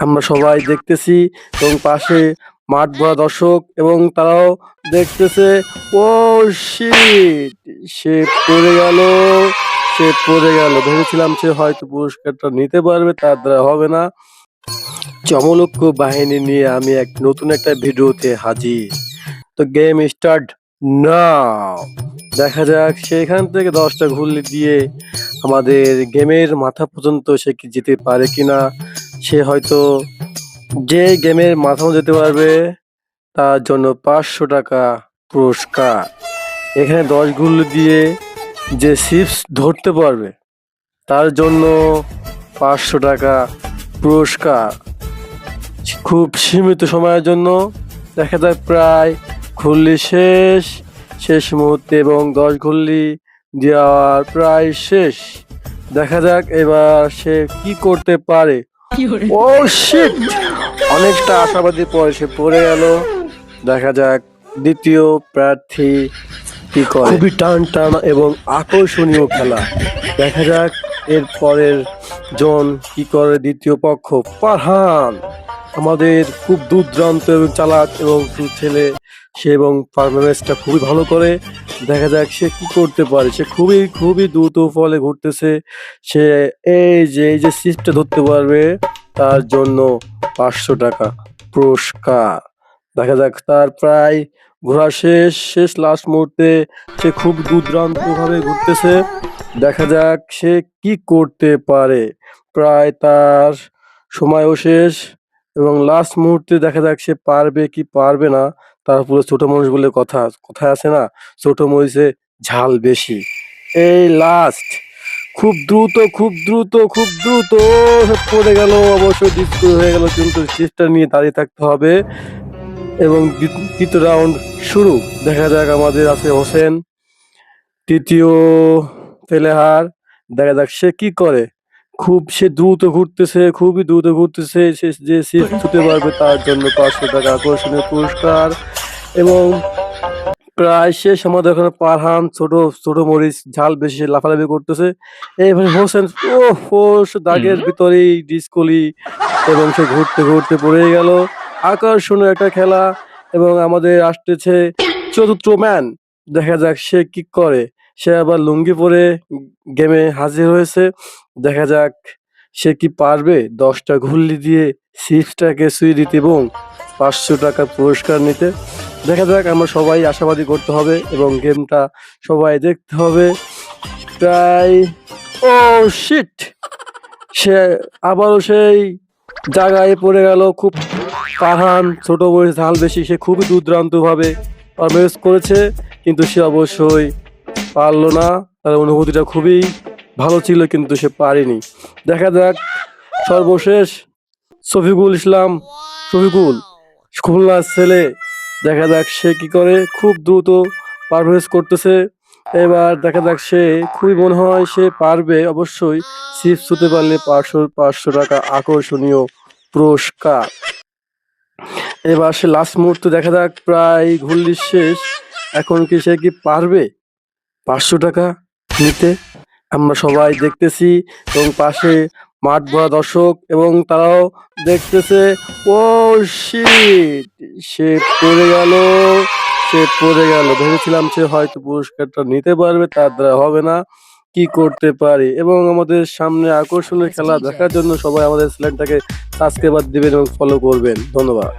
আমরা সবাই দেখতেছি এবং পাশে মাঠ ভরা দর্শক এবং তারাও দেখতেছে। ও শিট! সে পড়ে গেল, সে পড়ে গেল। ভেবেছিলাম সে হয়তো পুরস্কারটা নিতে পারবে, তার দ্বারা হবে না। চমলক্ষ বাহিনী নিয়ে আমি নতুন একটা ভিডিওতে হাজির। তো গেম স্টার্ট নাও। দেখা যাক সেখান থেকে 10টা ঘুরলি দিয়ে আমাদের গেমের মাথা পর্যন্ত সে কি যেতে পারে কিনা। সে হয়তো যে গেমের মাথাও যেতে পারবে তার জন্য 500 টাকা পুরস্কার। এখানে 10 ঘুরলি দিয়ে যে চিপস ধরতে পারবে তার জন্য 500 টাকা পুরস্কার। খুব সীমিত সময়ের জন্য। দেখা যাক প্রায় ঘুরলি শেষ মুহূর্তে এবং 10 ঘুরলি দেওয়ার প্রায় শেষ। দেখা যাক এবার সে কি করতে পারে। ও শিট! অনেকটা আশাবাদী পরে সে পড়ে গেল। দেখা যাক দ্বিতীয় প্রার্থী কি করে। খুবই টান এবং আকর্ষণীয় খেলা। দেখা যাক এর পরের জন কি করে। দ্বিতীয় পক্ষ ফারহান, আমাদের খুব দুর্দান্ত এবং চালাক এবং ছেলে সে, এবং পারফরমেন্সটা খুবই ভালো করে। দেখা যাক সে কি করতে পারে। সে খুবই দ্রুত ফলে ঘুরতেছে। সে এই যে সিটটা ধরতে পারবে তার জন্য 500 টাকা পুরস্কার। দেখা যাক তার প্রায় ঘোরা শেষ লাস্ট মুহূর্তে সে খুব দুর্দান্ত ভাবে ঘুরতেছে। দেখা যাক সে কি করতে পারে। প্রায় তার সময়ও শেষ এবং লাস্ট মুহূর্তে দেখা যাক সে পারবে কি পারবে না। তারপরে ছোট মানুষ বলে কথায় আছে না, ছোট মরিচে ঝাল বেশি। এই লাস্ট খুব দ্রুত সে পড়ে গেল। অবশ্যই ডিসকো হয়ে গেল, কিন্তু চেষ্টা নিয়ে দাঁড়িয়ে থাকতে হবে এবং তৃতীয় রাউন্ড শুরু। দেখা যাক আমাদের আছে হোসেন, তৃতীয় ফেলেহার। দেখা যাক সে কি করে। সে দ্রুত ঘুরতেছে, খুবই দ্রুত ঘুরতেছে। সে যে সিট ছুটে পারবে তার জন্য 500 টাকা আকর্ষণীয় পুরস্কার। এবং প্রায় শেষ আমাদের ওখানে পারহান ছোট মরিচ ঝাল বেশি সে লাফালাফি করতেছে। এইভাবে হোসেন সে দাগের ভিতরেই ডিসকলি এবং সে ঘুরতে পড়ে গেল। আকর্ষণীয় একটা খেলা। এবং আমাদের আসতেছে চতুর্থ ম্যান। দেখা যাক সে কি করে। সে আবার লুঙ্গি পরে গেমে হাজির হয়েছে। দেখা যাক সে কি পারবে 10টা ঘুরলি দিয়ে চিপসটাকে ছুঁয়ে দিতে এবং 500 টাকা পুরস্কার নিতে। দেখা যাক, আমরা সবাই আশাবাদী করতে হবে এবং গেমটা সবাই দেখতে হবে। প্রায় ও শিট! সে আবারও সেই জায়গায় পড়ে গেল। খুব পারহান ছোট বয়স ঝাল বেশি, সে খুবই দুর্দান্ত ভাবে পারফরমেন্স করেছে, কিন্তু সে অবশ্যই পারলো না। তার অনুভূতিটা খুবই ভালো ছিল কিন্তু সে পারেনি। দেখা যাক সর্বশেষ শফিকুল খুলনার ছেলে। দেখা যাক সে কি করে। খুব দ্রুত পারফরমেন্স করতেছে। এবার দেখা যাক সে খুবই মনে হয় সে পারবে অবশ্যই। চিপস হতে পারলে 500 টাকা আকর্ষণীয় পুরস্কার। এবার সে লাস্ট মুহূর্তে দেখা যাক প্রায় ঘুরলি শেষ। এখন কি সে কি পারবে 500 টাকা নিতে? আমরা সবাই দেখতেছি এবং পাশে মাঠ ভরা দর্শক এবং তারাও দেখতেছে। ও শিট! সে পড়ে গেল, সে পড়ে গেল। ভেবেছিলাম সে হয়তো পুরস্কারটা নিতে পারবে, তার দ্বারা হবে না। কি করতে পারে। এবং আমাদের সামনে আকর্ষণীয় খেলা দেখার জন্য সবাই আমাদের চ্যানেলটাকে সাবস্ক্রাইব দিবেন এবং ফলো করবেন। ধন্যবাদ।